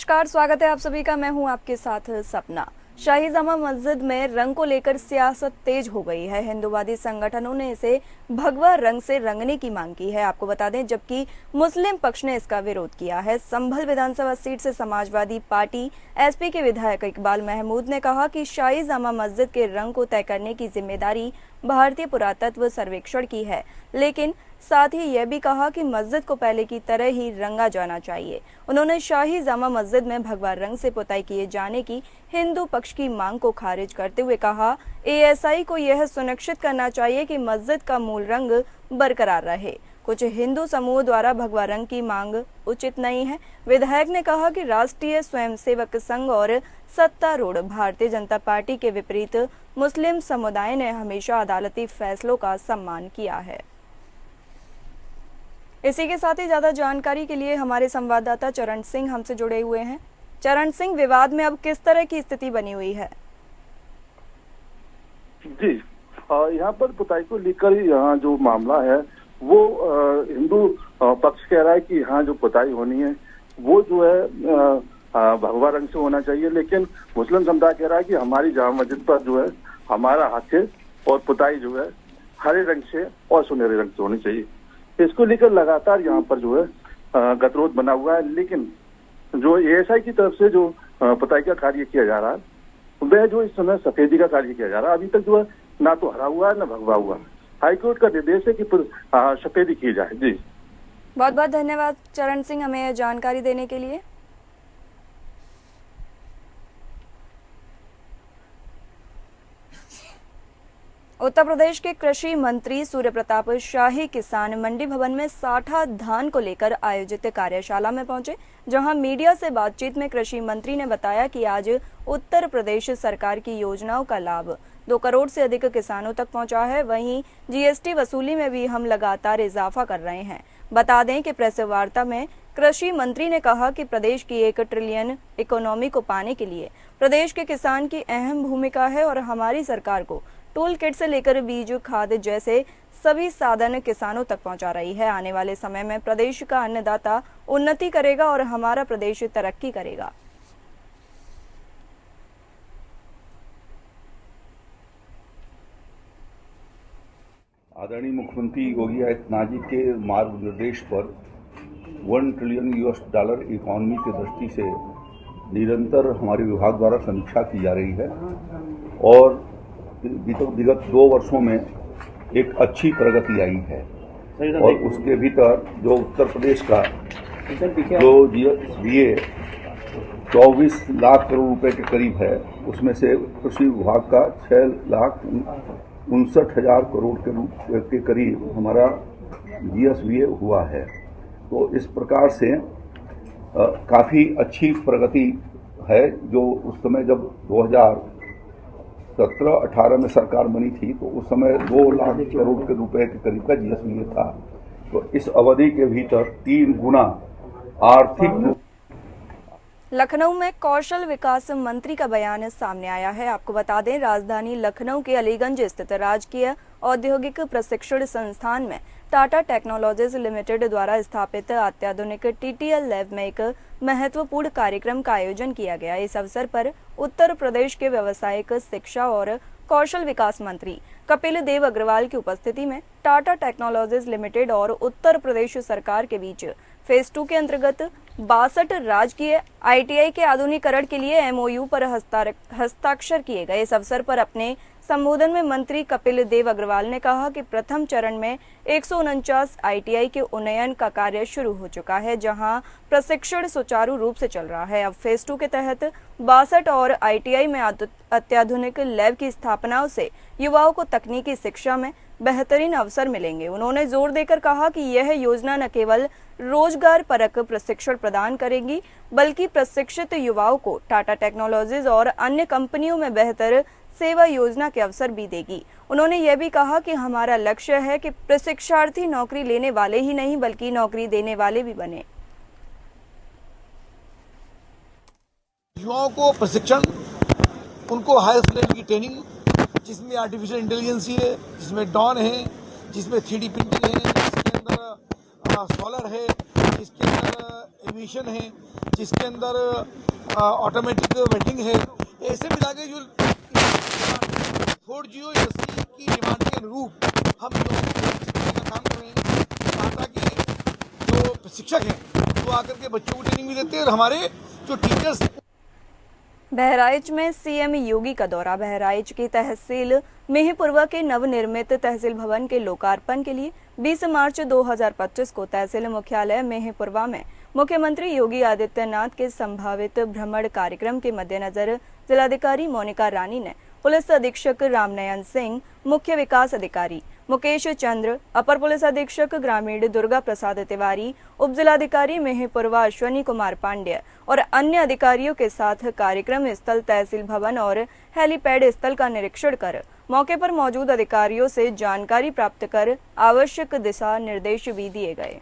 नमस्कार, स्वागत है आप सभी का। मैं हूं आपके साथ सपना। शाही जामा मस्जिद में रंग को लेकर सियासत तेज हो गई है। हिंदूवादी संगठनों ने इसे भगवा रंग से रंगने की मांग की है, आपको बता दें, जबकि मुस्लिम पक्ष ने इसका विरोध किया है। संभल विधानसभा सीट से समाजवादी पार्टी एसपी के विधायक इकबाल महमूद ने कहा कि शाही जामा मस्जिद के रंग को तय करने की जिम्मेदारी भारतीय पुरातत्व सर्वेक्षण की है, लेकिन साथ ही यह भी कहा कि मस्जिद को पहले की तरह ही रंगा जाना चाहिए। उन्होंने शाही जामा मस्जिद में भगवा रंग से पुताई किए जाने की हिंदू पक्ष की मांग को खारिज करते हुए कहा, एएसआई को यह सुनिश्चित करना चाहिए कि मस्जिद का मूल रंग बरकरार रहे। कुछ हिंदू समूह द्वारा भगवा रंग की मांग उचित नहीं है। विधायक ने कहा कि राष्ट्रीय स्वयंसेवक संघ और सत्तारूढ़ भारतीय जनता पार्टी के विपरीत मुस्लिम समुदाय ने हमेशा अदालती फैसलों का सम्मान किया है। इसी के साथ ही ज्यादा जानकारी के लिए हमारे संवाददाता चरण सिंह हमसे जुड़े हुए हैं। चरण सिंह, विवाद में अब किस तरह की स्थिति बनी हुई है? जी, यहाँ पर पुताई को लेकर यहाँ जो मामला है वो हिंदू पक्ष कह रहा है कि यहाँ जो पुताई होनी है वो जो है भगवा रंग से होना चाहिए, लेकिन मुस्लिम समुदाय कह रहा है कि हमारी जामा मस्जिद पर जो है हमारा हक है और पुताई जो है हरे रंग से और सुनहरे रंग से होनी चाहिए। इसको लेकर लगातार यहाँ पर जो है गतिरोध बना हुआ है, लेकिन जो एएसआई की तरफ से जो पुताई का कार्य किया जा रहा है वह जो इस समय सफेदी का कार्य किया जा रहा है, अभी तक जो है ना तो हरा हुआ है ना भगवा हुआ है। हाईकोर्ट का निर्देश है कि सफेदी की जाए। जी, बहुत बहुत धन्यवाद चरण सिंह हमें जानकारी देने के लिए। उत्तर प्रदेश के कृषि मंत्री सूर्य प्रताप शाही किसान मंडी भवन में साठा धान को लेकर आयोजित कार्यशाला में पहुंचे, जहां मीडिया से बातचीत में कृषि मंत्री ने बताया कि आज उत्तर प्रदेश सरकार की योजनाओं का लाभ 2 करोड़ से अधिक किसानों तक पहुंचा है। वहीं जीएसटी वसूली में भी हम लगातार इजाफा कर रहे हैं। बता दें कि प्रेस वार्ता में कृषि मंत्री ने कहा कि प्रदेश की 1 ट्रिलियन इकोनॉमी को पाने के लिए प्रदेश के किसान की अहम भूमिका है और हमारी सरकार को टूल किट से लेकर बीज, खाद जैसे सभी साधन किसानों तक पहुंचा रही है। आने वाले समय में प्रदेश का अन्नदाता उन्नति करेगा और हमारा प्रदेश तरक्की करेगा। आदरणीय मुख्यमंत्री योगी आदित्यनाथ जी के मार्गनिर्देश पर $1 ट्रिलियन इकोनॉमी की दृष्टि से निरंतर हमारे विभाग द्वारा समीक्षा की जा रही है और विगत 2 वर्षों में एक अच्छी प्रगति आई है। और उसके भीतर जो उत्तर प्रदेश का जो जीएसडीए 24 लाख करोड़ रुपए के करीब है, उसमें से कृषि विभाग का 6,59,000 करोड़ के करीब हमारा जीएसडीए हुआ है। तो इस प्रकार से काफ़ी अच्छी प्रगति है। जो उस समय जब 2017-18 में सरकार बनी थी तो उस समय 2 लाख करोड़ के रुपए के करीब का जीएसडीए था। तो इस अवधि के भीतर 3 गुना आर्थिक। लखनऊ में कौशल विकास मंत्री का बयान सामने आया है। आपको बता दें, राजधानी लखनऊ के अलीगंज स्थित राजकीय औद्योगिक प्रशिक्षण संस्थान में टाटा टेक्नोलॉजीज लिमिटेड द्वारा स्थापित अत्याधुनिक टीटीएल लैब में एक महत्वपूर्ण कार्यक्रम का आयोजन किया गया। इस अवसर पर उत्तर प्रदेश के व्यावसायिक शिक्षा और कौशल विकास मंत्री कपिल देव अग्रवाल की उपस्थिति में टाटा टेक्नोलॉजीज लिमिटेड और उत्तर प्रदेश सरकार के बीच फेज 2 के अंतर्गत 62 राजकीय आईटीआई के आधुनिकीकरण के लिए एमओयू पर हस्ताक्षर किए गए। इस अवसर पर अपने संबोधन में मंत्री कपिल देव अग्रवाल ने कहा कि प्रथम चरण में 149 आईटीआई के उन्नयन का कार्य शुरू हो चुका है, जहां प्रशिक्षण सुचारू रूप से चल रहा है। अब फेज 2 के तहत 62 और आईटीआई में अत्याधुनिक लैब की स्थापनाओं से युवाओं को तकनीकी शिक्षा में बेहतरीन अवसर मिलेंगे। उन्होंने जोर देकर कहा कि यह योजना न केवल रोजगार परक प्रशिक्षण प्रदान करेगी, बल्कि प्रशिक्षित युवाओं को टाटा टेक्नोलॉजीज और अन्य कंपनियों में बेहतर सेवा योजना के अवसर भी देगी। उन्होंने यह भी कहा कि हमारा लक्ष्य है कि प्रशिक्षार्थी नौकरी लेने वाले ही नहीं बल्कि नौकरी देने वाले भी बने। युवाओं को प्रशिक्षण, उनको हायर लेवल की ट्रेनिंग, जिसमें आर्टिफिशियल इंटेलिजेंस है, जिसमें डॉन है, जिसमें 3D प्रिंटिंग है, जिसके अंदर सोलर है, जिसके अंदर एनिमेशन है, जिसके अंदर ऑटोमेटिक वेटिंग है, ऐसे मिला के जो 4G इंडस्ट्री की डिमांड के अनुरूप हम लोगों को का काम कर रहे हैं, ताकि जो शिक्षक हैं वो आकर के बच्चों को ट्रेनिंग भी देते हैं और हमारे जो टीचर्स हैं। बहराइच में सीएम योगी का दौरा। बहराइच की तहसील मेहपुरवा के नवनिर्मित तहसील भवन के लोकार्पण के लिए 20 मार्च 2025 को तहसील मुख्यालय मेहपुरवा में मुख्यमंत्री योगी आदित्यनाथ के संभावित भ्रमण कार्यक्रम के मद्देनजर जिलाधिकारी मोनिका रानी ने पुलिस अधीक्षक रामनयन सिंह, मुख्य विकास अधिकारी मुकेश चंद्र, अपर पुलिस अधीक्षक ग्रामीण दुर्गा प्रसाद तिवारी, उप जिलाधिकारी मेहपुरवा अश्वनी कुमार पांड्य और अन्य अधिकारियों के साथ कार्यक्रम स्थल तहसील भवन और हेलीपैड स्थल का निरीक्षण कर मौके पर मौजूद अधिकारियों से जानकारी प्राप्त कर आवश्यक दिशा निर्देश भी दिए गए।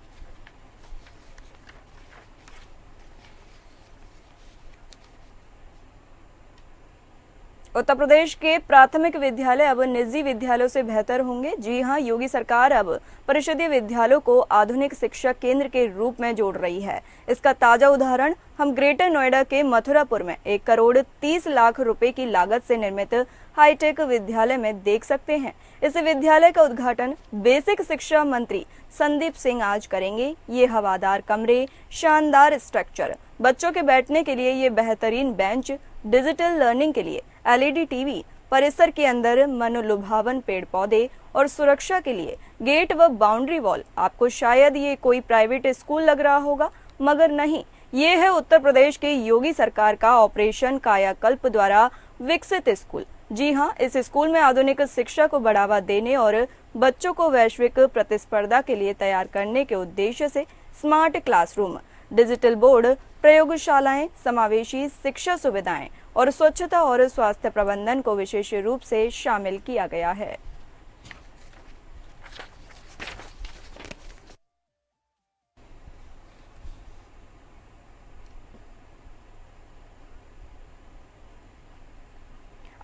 उत्तर प्रदेश के प्राथमिक विद्यालय अब निजी विद्यालयों से बेहतर होंगे। जी हां, योगी सरकार अब परिषदीय विद्यालयों को आधुनिक शिक्षा केंद्र के रूप में जोड़ रही है। इसका ताजा उदाहरण हम ग्रेटर नोएडा के मथुरापुर में 1 करोड़ 30 लाख रुपए की लागत से निर्मित हाईटेक विद्यालय में देख सकते हैं। इस विद्यालय का उद्घाटन बेसिक शिक्षा मंत्री संदीप सिंह आज करेंगे। ये हवादार कमरे, शानदार स्ट्रक्चर, बच्चों के बैठने के लिए ये बेहतरीन बेंच, डिजिटल लर्निंग के लिए LED टीवी, परिसर के अंदर मनोलुभावन पेड़ पौधे और सुरक्षा के लिए गेट व बाउंड्री वॉल। आपको शायद ये कोई प्राइवेट स्कूल लग रहा होगा, मगर नहीं, ये है उत्तर प्रदेश के योगी सरकार का ऑपरेशन कायाकल्प द्वारा विकसित स्कूल। जी हाँ, इस स्कूल में आधुनिक शिक्षा को बढ़ावा देने और बच्चों को वैश्विक प्रतिस्पर्धा के लिए तैयार करने के उद्देश्य से स्मार्ट क्लासरूम, डिजिटल बोर्ड, प्रयोगशालाएं, समावेशी शिक्षा सुविधाएं और स्वच्छता और स्वास्थ्य प्रबंधन को विशेष रूप से शामिल किया गया है।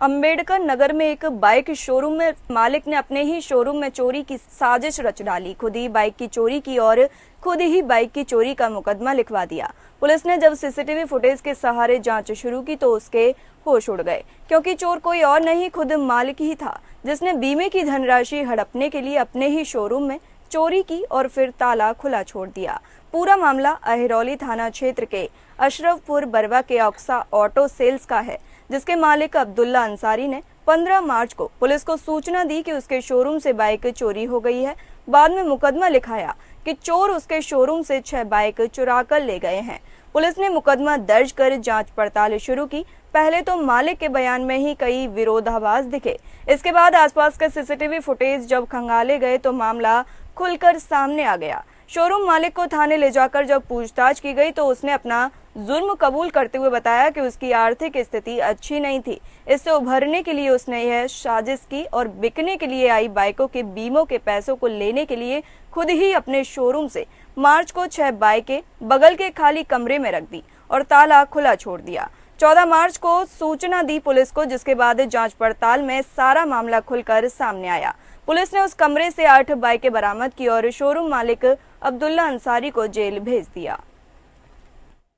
अंबेडकर नगर में एक बाइक शोरूम में मालिक ने अपने ही शोरूम में चोरी की साजिश रच डाली। खुद ही बाइक की चोरी की और खुद ही बाइक की चोरी का मुकदमा लिखवा दिया। पुलिस ने जब सीसीटीवी फुटेज के सहारे जांच शुरू की तो उसके होश उड़ गए, क्योंकि चोर कोई और नहीं, खुद मालिक ही था, जिसने बीमे की धनराशि हड़पने के लिए अपने ही शोरूम में चोरी की और फिर ताला खुला छोड़ दिया। पूरा मामला अहिरौली थाना क्षेत्र के अशरफपुर बरवा के ऑक्सा ऑटो सेल्स का है, जिसके मालिक अब्दुल्ला अंसारी ने 15 मार्च को पुलिस को सूचना दी कि उसके शोरूम से बाइक चोरी हो गई है। बाद में मुकदमा लिखाया कि चोर उसके शोरूम से 6 बाइक चुरा कर ले गए हैं। पुलिस ने मुकदमा दर्ज कर जांच पड़ताल शुरू की। पहले तो मालिक के बयान में ही कई विरोधाभास दिखे। इसके बाद आसपास के सीसीटीवी फुटेज जब खंगाले गए तो मामला खुलकर सामने आ गया। शोरूम मालिक को थाने ले जाकर जब पूछताछ की गई तो उसने अपना जुर्म कबूल करते हुए बताया कि उसकी आर्थिक स्थिति अच्छी नहीं थी। इससे उभरने के लिए उसने यह साजिश की और बिकने के लिए आई बाइकों के बीमों के पैसों को लेने के लिए खुद ही अपने शोरूम से मार्च को 6 बाइकें बगल के खाली कमरे में रख दी और ताला खुला छोड़ दिया। 14 मार्च को सूचना दी पुलिस को, जिसके बाद जांच पड़ताल में सारा मामला खुलकर सामने आया। पुलिस ने उस कमरे से 8 बाइकें बरामद की और शोरूम मालिक अब्दुल्ला अंसारी को जेल भेज दिया।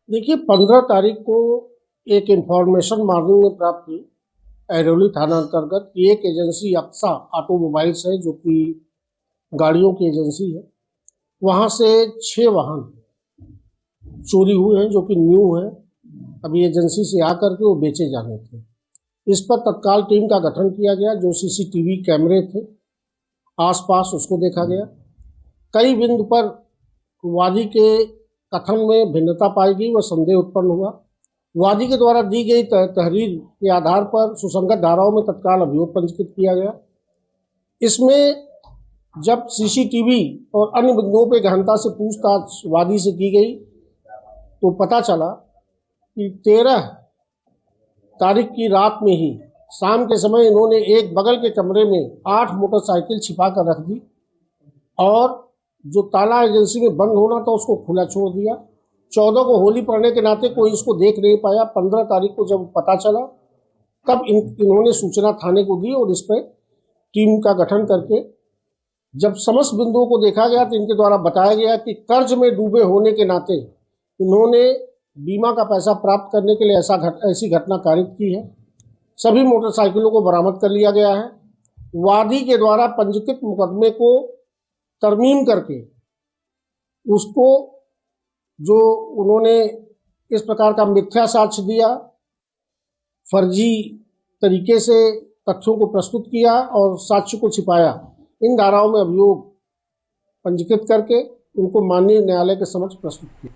देखिए, 15 तारीख को एक इंफॉर्मेशन मॉर्निंग में प्राप्त हुई अहिरौली थाना अंतर्गत की एक एजेंसी अक्सा ऑटोमोबाइल्स है, जो कि गाड़ियों की एजेंसी है। वहां से 6 वाहन चोरी हुए हैं, जो कि न्यू है, अभी एजेंसी से आकर के वो बेचे जाने थे। इस पर तत्काल टीम का गठन किया गया। जो सीसीटीवी कैमरे थे आसपास उसको देखा गया। कई बिंदु पर वादी के कथन में भिन्नता पाई गई व संदेह उत्पन्न हुआ। वादी के द्वारा दी गई तहरीर के आधार पर सुसंगत धाराओं में तत्काल अभियोग पंजीकृत किया गया। इसमें जब सीसीटीवी और अन्य बिंदुओं पर गहनता से पूछताछ वादी से की गई तो पता चला कि 13 तारीख की रात में ही शाम के समय इन्होंने एक बगल के कमरे में 8 मोटरसाइकिल छिपा कर रख दी और जो ताला एजेंसी में बंद होना था उसको खुला छोड़ दिया। 14 को होली पड़ने के नाते कोई इसको देख नहीं पाया। 15 तारीख को जब पता चला तब इन्होंने सूचना थाने को दी और इस पर टीम का गठन करके जब समस्त बिंदुओं को देखा गया तो इनके द्वारा बताया गया कि कर्ज में डूबे होने के नाते इन्होंने बीमा का पैसा प्राप्त करने के लिए ऐसी घटना कारित की है। सभी मोटरसाइकिलों को बरामद कर लिया गया है। वादी के द्वारा पंजीकृत मुकदमे को तरमीम करके उसको जो उन्होंने इस प्रकार का मिथ्या साक्ष्य दिया, फर्जी तरीके से तथ्यों को प्रस्तुत किया और साक्ष्य को छिपाया, इन धाराओं में अभियोग पंजीकृत करके उनको माननीय न्यायालय के समक्ष प्रस्तुत किया।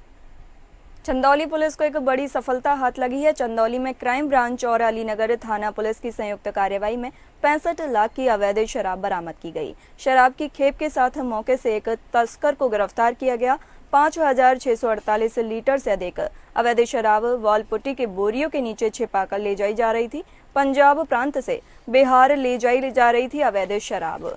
चंदौली पुलिस को एक बड़ी सफलता हाथ लगी है। चंदौली में क्राइम ब्रांच और अलीनगर थाना पुलिस की संयुक्त कार्रवाई में 65 लाख की अवैध शराब बरामद की गई। शराब की खेप के साथ मौके से एक तस्कर को गिरफ्तार किया गया। 5,648 लीटर से अधिक अवैध शराब वॉल पुट्टी के बोरियों के नीचे छिपाकर ले जाई जा रही थी। पंजाब प्रांत से बिहार ले जाई जा रही थी अवैध शराब।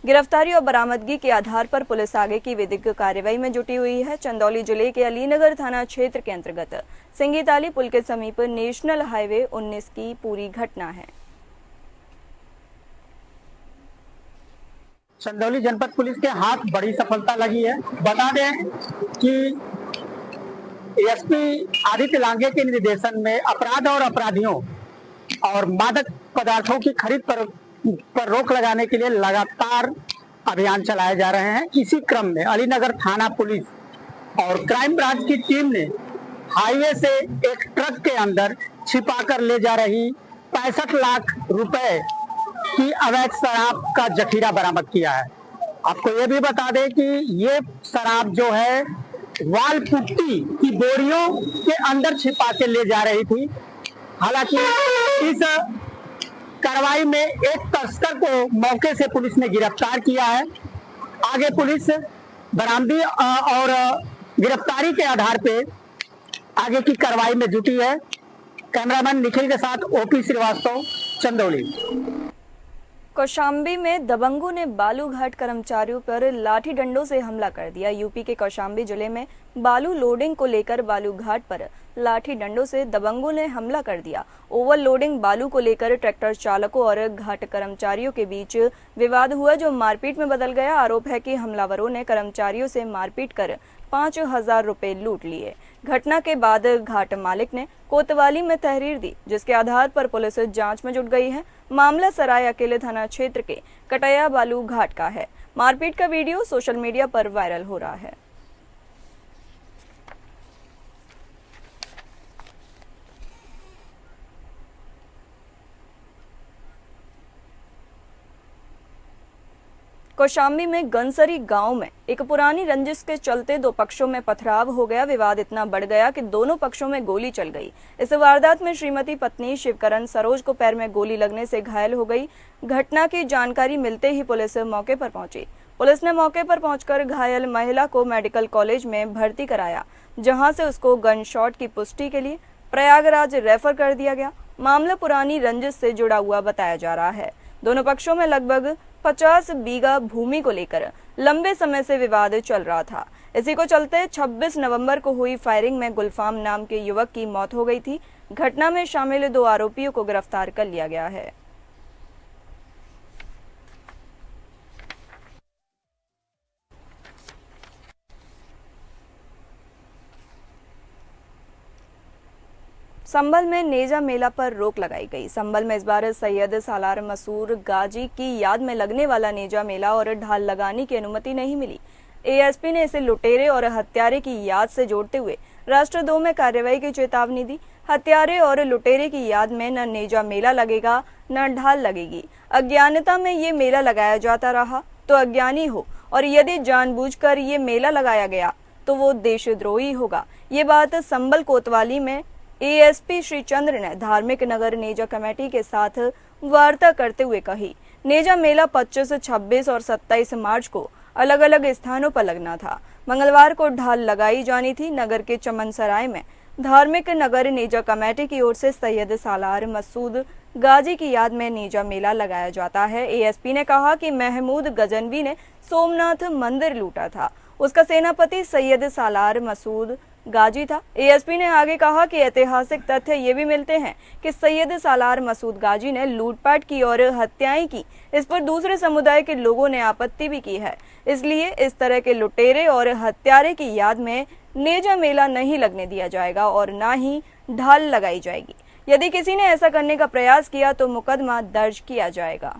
गिरफ्तारी और बरामदगी के आधार पर पुलिस आगे की विधिक कार्रवाई में जुटी हुई है। चंदौली जिले के अलीनगर थाना क्षेत्र के अंतर्गत सिंगीताली पुल के समीप नेशनल हाईवे 19 की पूरी घटना है। चंदौली जनपद पुलिस के हाथ बड़ी सफलता लगी है। बता दें कि एसपी आदित्य लांगे के निर्देशन में अपराध और अपराधियों और मादक पदार्थों की खरीद पर रोक लगाने के लिए लगातार अभियान चलाए जा रहे हैं। इसी क्रम में अलीनगर थाना पुलिस और क्राइम ब्रांच की टीम ने हाईवे से एक ट्रक के अंदर छिपाकर ले जा रही 65 लाख रुपए की अवैध शराब का जखीरा बरामद किया है। आपको ये भी बता दें कि ये शराब जो है वाल पुट्टी की बोरियों के अंदर छिपा के ले जा रही थी। हालांकि इस कार्रवाई में एक तस्कर को मौके से पुलिस ने गिरफ्तार किया है। आगे पुलिस बरामदगी और गिरफ्तारी के आधार पे आगे की कार्रवाई में जुटी है। कैमरामैन निखिल के साथ ओपी श्रीवास्तव, चंदौली। कौशाम्बी में दबंगों ने बालूघाट कर्मचारियों पर लाठी डंडों से हमला कर दिया। यूपी के कौशाम्बी जिले में बालू लोडिंग को लेकर बालूघाट पर लाठी डंडों से दबंगों ने हमला कर दिया। ओवरलोडिंग बालू को लेकर ट्रैक्टर चालकों और घाट कर्मचारियों के बीच विवाद हुआ, जो मारपीट में बदल गया। आरोप है कि हमलावरों ने कर्मचारियों से मारपीट कर 5,000 रुपए लूट लिए। घटना के बाद घाट मालिक ने कोतवाली में तहरीर दी, जिसके आधार पर पुलिस जांच में जुट गई है। मामला सराय अकेले थाना क्षेत्र के कटैया बालू घाट का है। मारपीट का वीडियो सोशल मीडिया पर वायरल हो रहा है। कौशाम्बी में गंसरी गांव में एक पुरानी रंजिश के चलते दो पक्षों में पथराव हो गया। विवाद इतना बढ़ गया कि दोनों पक्षों में गोली चल गई। इस वारदात में श्रीमती पत्नी शिवकरण सरोज को पैर में गोली लगने से घायल हो गई। घटना की जानकारी मिलते ही पुलिस मौके पर पहुंची। पुलिस ने मौके पर पहुंचकर घायल महिला को मेडिकल कॉलेज में भर्ती कराया, जहां से उसको गन शॉट की पुष्टि के लिए प्रयागराज रेफर कर दिया गया। मामला पुरानी रंजिश से जुड़ा हुआ बताया जा रहा है। दोनों पक्षों में लगभग 50 बीघा भूमि को लेकर लंबे समय से विवाद चल रहा था। इसी को चलते 26 नवंबर को हुई फायरिंग में गुलफाम नाम के युवक की मौत हो गई थी। घटना में शामिल 2 आरोपियों को गिरफ्तार कर लिया गया है। संभल में नेजा मेला पर रोक लगाई गई। संभल में इस बार सैयद सालार मसूर गाजी की याद में लगने वाला नेजा मेला और ढाल लगाने की अनुमति नहीं मिली। एएसपी ने इसे लुटेरे और हत्यारे की याद से जोड़ते हुए राष्ट्र 2 में कार्रवाई की चेतावनी दी। हत्यारे और लुटेरे की याद में न नेजा मेला लगेगा न ढाल लगेगी। अज्ञानता में ये मेला लगाया जाता रहा तो अज्ञानी हो, और यदि जानबूझकर ये मेला लगाया गया तो वो देशद्रोही होगा। ये बात संभल कोतवाली में एएसपी श्री चंद्र ने धार्मिक नगर नेजा कमेटी के साथ वार्ता करते हुए कही। नेजा मेला 25, 26 और 27 मार्च को अलग अलग स्थानों पर लगना था। मंगलवार को ढाल लगाई जानी थी। नगर के चमनसराय में धार्मिक नगर नेजा कमेटी की ओर से सैयद सालार मसूद गाजी की याद में नेजा मेला लगाया जाता है। एएसपी ने कहा कि महमूद गजनवी ने सोमनाथ मंदिर लूटा था। उसका सेनापति सैयद सालार मसूद गाजी था। एएसपी ने आगे कहा कि ऐतिहासिक तथ्य ये भी मिलते हैं कि सैयद सालार मसूद गाजी ने लूटपाट की और हत्याएं की। इस पर दूसरे समुदाय के लोगों ने आपत्ति भी की है। इसलिए इस तरह के लुटेरे और हत्यारे की याद में नेजा मेला नहीं लगने दिया जाएगा और न ही ढाल लगाई जाएगी। यदि किसी ने ऐसा करने का प्रयास किया तो मुकदमा दर्ज किया जाएगा।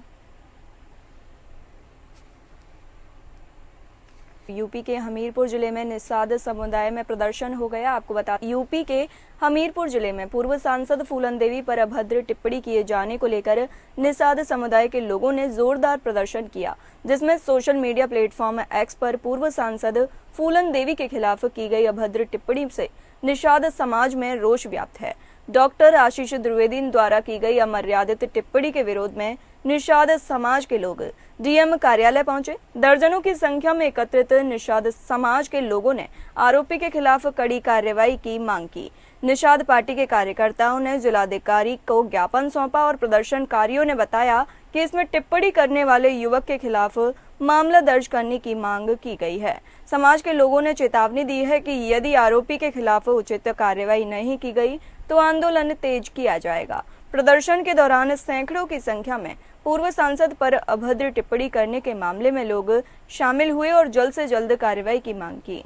यूपी के हमीरपुर जिले में निषाद समुदाय में प्रदर्शन हो गया। आपको बता यूपी के हमीरपुर जिले में पूर्व सांसद फूलन देवी पर अभद्र टिप्पणी किए जाने को लेकर निषाद समुदाय के लोगों ने जोरदार प्रदर्शन किया, जिसमें सोशल मीडिया प्लेटफॉर्म एक्स पर पूर्व सांसद फूलन देवी के खिलाफ की गई अभद्र टिप्पणी से निषाद समाज में रोष व्याप्त है। डॉक्टर आशीष द्विवेदी द्वारा की गई अमर्यादित टिप्पणी के विरोध में निषाद समाज के लोग डीएम कार्यालय पहुंचे। दर्जनों की संख्या में एकत्रित निषाद समाज के लोगों ने आरोपी के खिलाफ कड़ी कार्रवाई की मांग की। निषाद पार्टी के कार्यकर्ताओं ने जिलाधिकारी को ज्ञापन सौंपा और प्रदर्शनकारियों ने बताया कि इसमें टिप्पणी करने वाले युवक के खिलाफ मामला दर्ज करने की मांग की गई है। समाज के लोगों ने चेतावनी दी है कि यदि आरोपी के खिलाफ उचित कार्रवाई नहीं की गई तो आंदोलन तेज किया जाएगा। प्रदर्शन के दौरान सैकड़ों की संख्या में पूर्व सांसद पर अभद्र टिप्पणी करने के मामले में लोग शामिल हुए और जल्द से जल्द कार्रवाई की मांग की।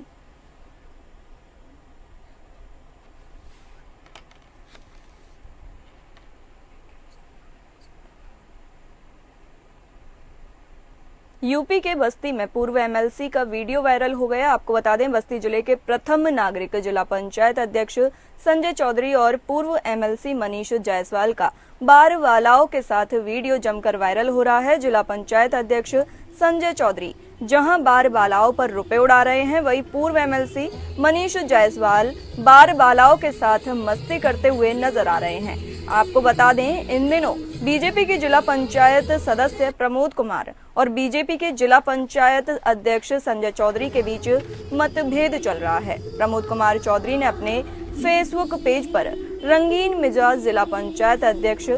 यूपी के बस्ती में पूर्व एमएलसी का वीडियो वायरल हो गया। आपको बता दें, बस्ती जिले के प्रथम नागरिक जिला पंचायत अध्यक्ष संजय चौधरी और पूर्व एमएलसी मनीष जायसवाल का बार वालाओं के साथ वीडियो जमकर वायरल हो रहा है। जिला पंचायत अध्यक्ष संजय चौधरी जहां बार बालाओं पर रुपए उड़ा रहे हैं, वहीं पूर्व एमएलसी मनीष जायसवाल बार बालाओं के साथ मस्ती करते हुए नजर आ रहे हैं। आपको बता दें, इन दिनों बीजेपी के जिला पंचायत सदस्य प्रमोद कुमार और बीजेपी के जिला पंचायत अध्यक्ष संजय चौधरी के बीच मतभेद चल रहा है। प्रमोद कुमार चौधरी ने अपने फेसबुक पेज पर रंगीन मिजाज जिला पंचायत अध्यक्ष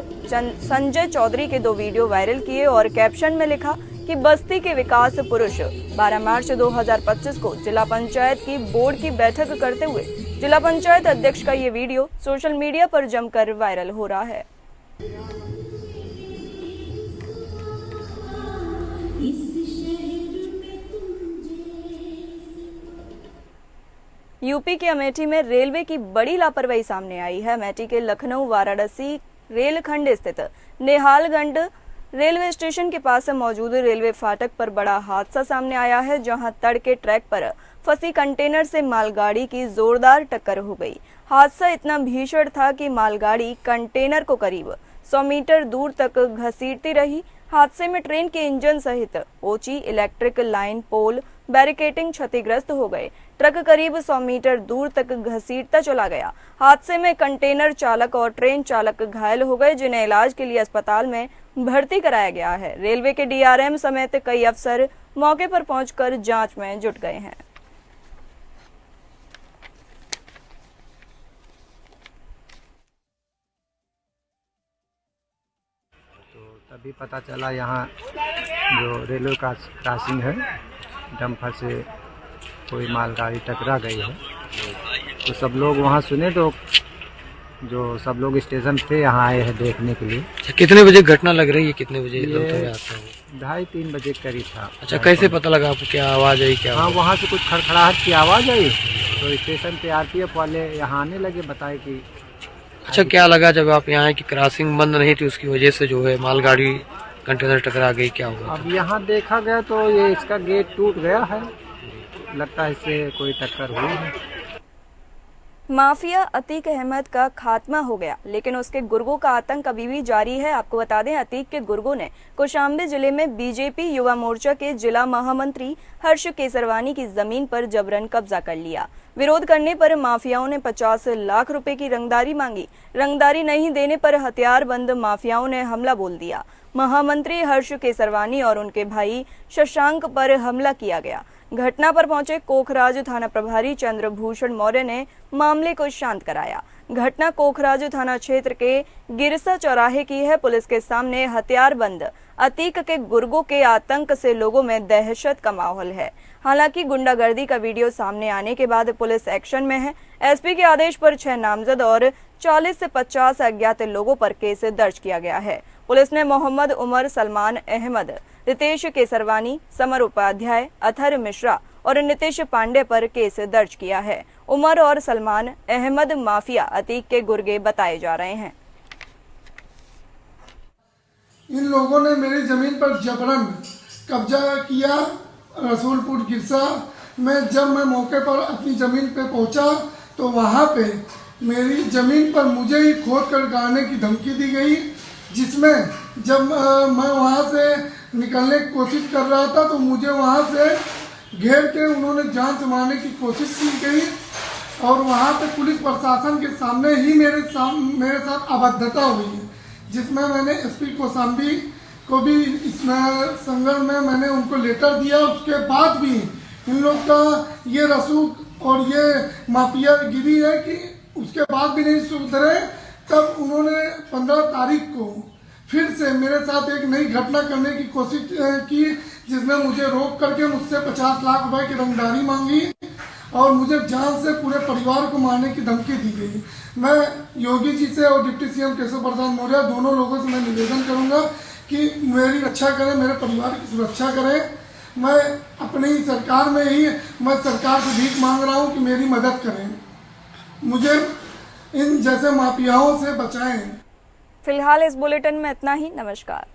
संजय चौधरी के 2 वीडियो वायरल किए और कैप्शन में लिखा कि बस्ती के विकास पुरुष 12 मार्च 2025 को जिला पंचायत की बोर्ड की बैठक करते हुए जिला पंचायत अध्यक्ष का ये वीडियो सोशल मीडिया पर जमकर वायरल हो रहा है। यूपी के अमेठी में रेलवे की बड़ी लापरवाही सामने आई है। अमेठी के लखनऊ वाराणसी रेलखंड स्थित नेहालगंज रेलवे स्टेशन के पास मौजूद रेलवे फाटक पर बड़ा हादसा सामने आया है, जहां तड़के ट्रैक पर फंसी कंटेनर से मालगाड़ी की जोरदार टक्कर हो गई। हादसा इतना भीषण था कि मालगाड़ी कंटेनर को करीब 100 मीटर दूर तक घसीटती रही। हादसे में ट्रेन के इंजन सहित ऊंची इलेक्ट्रिक लाइन, पोल, बैरिकेडिंग क्षतिग्रस्त हो गए। ट्रक करीब 100 मीटर दूर तक घसीटता चला गया। हादसे में कंटेनर चालक और ट्रेन चालक घायल हो गए, जिन्हें इलाज के लिए अस्पताल में भर्ती कराया गया है। रेलवे के डीआरएम समेत कई अफसर मौके पर पहुंचकर जांच में जुट गए हैं। तभी पता चला यहाँ जो रेलवे क्रॉसिंग है, डंपर से कोई मालगाड़ी टकरा गई है। तो सब लोग वहाँ सुने, तो जो सब लोग स्टेशन थे यहाँ आए हैं देखने के लिए। कितने बजे घटना लग रही है? कितने बजे? ये 2:30-3 बजे करीब था। अच्छा, कैसे पता लगा आपको? क्या आवाज़ आई? क्या? हाँ, वहाँ से कुछ खड़खड़ाहट की आवाज़ आई, तो स्टेशन पे आरपीएफ वाले यहाँ आने लगे, बताए कि अच्छा, क्या लगा जब आप यहाँ आए कि क्रॉसिंग बंद नहीं थी, उसकी वजह से जो है मालगाड़ी कंटेनर टकरा गई? क्या हुआ? अब यहाँ देखा गया तो ये इसका गेट टूट गया है, लगता है इससे कोई टक्कर हुई है। माफिया अतीक अहमद का खात्मा हो गया, लेकिन उसके गुर्गों का आतंक अभी भी जारी है। आपको बता दें, अतीक के गुर्गों ने कौशाम्बी जिले में बीजेपी युवा मोर्चा के जिला महामंत्री हर्ष केसरवानी की जमीन पर जबरन कब्जा कर लिया। विरोध करने पर माफियाओं ने 50 लाख रुपए की रंगदारी मांगी। रंगदारी नहीं देने पर हथियारबंद माफियाओं ने हमला बोल दिया। महामंत्री हर्ष केसरवानी और उनके भाई शशांक पर हमला किया गया। घटना पर पहुंचे कोखराज थाना प्रभारी चंद्रभूषण मौर्य ने मामले को शांत कराया। घटना कोखराज थाना क्षेत्र के गिरसा चौराहे की है। पुलिस के सामने हथियारबंद अतीक के गुर्गों के आतंक से लोगों में दहशत का माहौल है। हालांकि गुंडागर्दी का वीडियो सामने आने के बाद पुलिस एक्शन में है। एसपी के आदेश पर 6 नामजद और 40 से 50 अज्ञात लोगों पर केस दर्ज किया गया है। पुलिस ने मोहम्मद उमर, सलमान अहमद, रितेश केसरवानी, समर उपाध्याय, अथर मिश्रा और नितेश पांडे पर केस दर्ज किया है। उमर और सलमान अहमद माफिया अतीक के गुर्गे बताए जा रहे हैं। इन लोगों ने मेरी जमीन पर जबरन कब्जा किया। रसूलपुर गिरसा में जब मैं मौके पर अपनी जमीन पे पहुंचा तो वहां पे मेरी जमीन पर मुझे ही खोद कर गाड़ने की धमकी दी गई, जिसमें जब मैं वहां से निकलने की कोशिश कर रहा था तो मुझे वहां से घेर के उन्होंने जान से मारने की कोशिश की गई और वहां पे पुलिस प्रशासन के सामने ही मेरे साथ अभद्रता हुई है, जिसमें मैंने एसपी कौशाम्बी को भी इसमें संगठन में मैंने उनको लेटर दिया। उसके बाद भी इन लोग का ये रसूख और ये माफिया गिरी है कि उसके बाद भी नहीं सुधरे। तब उन्होंने 15 तारीख को फिर से मेरे साथ एक नई घटना करने की कोशिश की, जिसमें मुझे रोक करके मुझसे 50 लाख रुपए की रंगदारी मांगी और मुझे जान से पूरे परिवार को मारने की धमकी दी गई। मैं योगी जी से और डिप्टी सीएम केशव प्रसाद मौर्य दोनों लोगों से मैं निवेदन करूंगा कि मेरी रक्षा करें, मेरे परिवार की सुरक्षा करें। मैं अपनी सरकार में ही मैं सरकार से भीख मांग रहा हूं कि मेरी मदद करें, मुझे इन जैसे माफियाओं से बचाएं। फिलहाल इस बुलेटिन में इतना ही। नमस्कार।